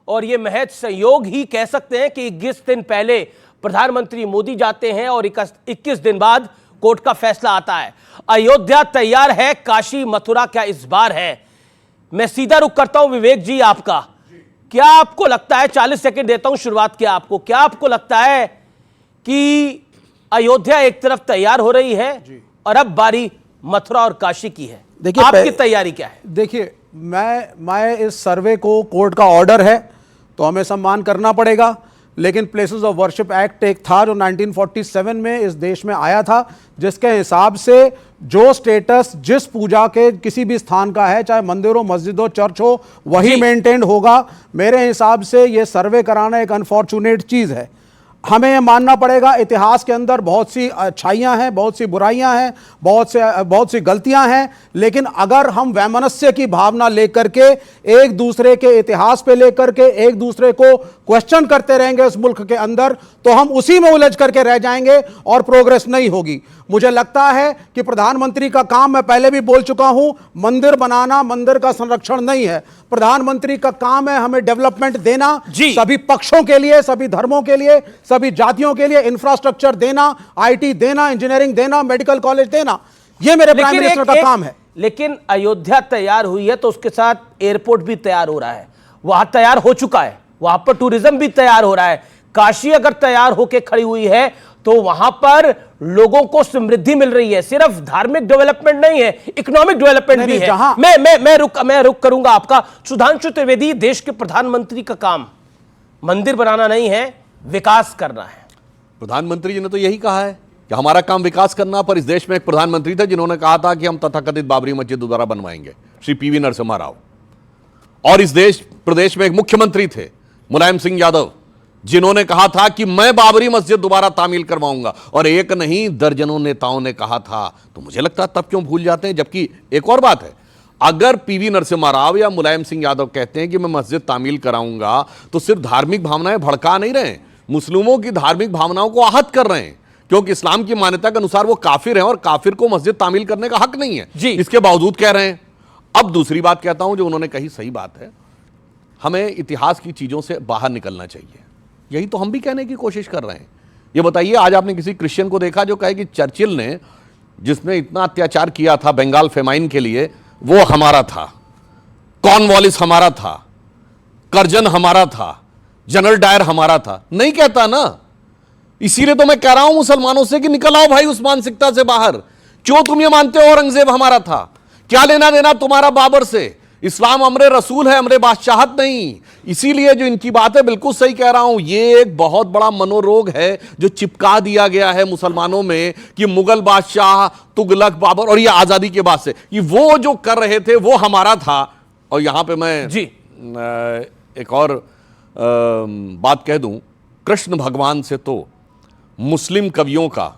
और ये महज संयोग ही कह सकते हैं कि 21 दिन पहले प्रधानमंत्री मोदी जाते हैं और 21 दिन बाद कोर्ट का फैसला आता है। अयोध्या तैयार है, काशी मथुरा क्या इस बार है? मैं सीधा रुख करता हूं विवेक जी आपका। क्या आपको लगता है, 40 सेकंड देता हूं शुरुआत किया आपको, क्या आपको लगता है कि अयोध्या एक तरफ तैयार हो रही है और अब बारी मथुरा और काशी की है? देखिए आपकी तैयारी क्या है? देखिए मैं इस सर्वे को, कोर्ट का ऑर्डर है तो हमें सम्मान करना पड़ेगा, लेकिन प्लेसेस ऑफ वर्शिप एक्ट एक था जो 1947 में इस देश में आया था, जिसके हिसाब से जो स्टेटस जिस पूजा के किसी भी स्थान का है, चाहे मंदिर हो, मस्जिद हो, चर्च हो, वही मेंटेन होगा। मेरे हिसाब से ये सर्वे कराना एक अनफॉर्चुनेट चीज़ है। हमें यह मानना पड़ेगा इतिहास के अंदर बहुत सी अच्छाइयां हैं, बहुत सी बुराइयां हैं, बहुत सी गलतियां हैं, लेकिन अगर हम वैमनस्य की भावना लेकर के एक दूसरे के इतिहास पे लेकर के एक दूसरे को क्वेश्चन करते रहेंगे इस मुल्क के अंदर, तो हम उसी में उलझ करके रह जाएंगे और प्रोग्रेस नहीं होगी। मुझे लगता है कि प्रधानमंत्री का काम, मैं पहले भी बोल चुका हूं, मंदिर बनाना, मंदिर का संरक्षण नहीं है। प्रधानमंत्री का काम है हमें डेवलपमेंट देना, सभी पक्षों के लिए, सभी धर्मों के लिए, सभी जातियों के लिए इंफ्रास्ट्रक्चर देना, आईटी देना, इंजीनियरिंग देना, मेडिकल कॉलेज देना, यह मेरे प्राइम मिनिस्टर का काम है। लेकिन अयोध्या तैयार हुई है तो उसके साथ एयरपोर्ट भी तैयार हो रहा है, वहां तैयार हो चुका है, वहां पर टूरिज्म भी तैयार हो रहा है। काशी अगर तैयार होकर खड़ी हुई है तो वहां पर लोगों को समृद्धि मिल रही है। सिर्फ धार्मिक डेवलपमेंट नहीं है, इकोनॉमिक डेवलपमेंट भी है। मैं रुक करूंगा आपका। सुधांशु त्रिवेदी, देश के प्रधानमंत्री का काम मंदिर बनाना नहीं है, विकास करना है। प्रधानमंत्री जी ने तो यही कहा है कि हमारा काम विकास करना, पर इस देश में एक प्रधानमंत्री थे जिन्होंने कहा था कि हम तथाकथित बाबरी मस्जिद दोबारा बनवाएंगे, श्री पीवी नरसिम्हा राव। और इस प्रदेश में एक मुख्यमंत्री थे, मुलायम सिंह यादव, जिन्होंने कहा था कि मैं बाबरी मस्जिद दोबारा तामील करवाऊंगा, और एक नहीं दर्जनों नेताओं ने कहा था। तो मुझे लगता है तब क्यों भूल जाते हैं? जबकि एक और बात है, अगर पीवी नरसिम्हा राव या मुलायम सिंह यादव कहते हैं कि मैं मस्जिद तामील कराऊंगा, तो सिर्फ धार्मिक भावनाएं भड़का नहीं रहे, मुस्लिमों की धार्मिक भावनाओं को आहत कर रहे हैं, क्योंकि इस्लाम की मान्यता के अनुसार वो काफिर हैं और काफिर को मस्जिद तामील करने का हक नहीं है जी। इसके बावजूद कह रहे हैं। अब दूसरी बात कहता हूं, जो उन्होंने कही सही बात है, हमें इतिहास की चीजों से बाहर निकलना चाहिए। यही तो हम भी कहने की कोशिश कर रहे हैं। ये बताइए, आज आपने किसी क्रिश्चियन को देखा जो कहे कि चर्चिल ने, जिसने इतना अत्याचार किया था बंगाल फेमाइन के लिए, वो हमारा था, कॉर्नवालिस हमारा था, कर्जन हमारा था, जनरल डायर हमारा था? नहीं कहता ना। इसीलिए तो मैं कह रहा हूं मुसलमानों से कि निकल आओ भाई उस मानसिकता से बाहर। क्यों तुम ये मानते हो औरंगजेब हमारा था? क्या लेना देना तुम्हारा बाबर से? इस्लाम अमरे रसूल है, अमरे बादशाहत नहीं। इसीलिए जो इनकी बात है, बिल्कुल सही कह रहा हूं, ये एक बहुत बड़ा मनोरोग है जो चिपका दिया गया है मुसलमानों में कि मुगल बादशाह, तुगलक, बाबर, और ये आजादी के बाद से कि वो जो कर रहे थे वो हमारा था। और यहां पे मैं जी एक और बात कह दूं, कृष्ण भगवान से तो मुस्लिम कवियों का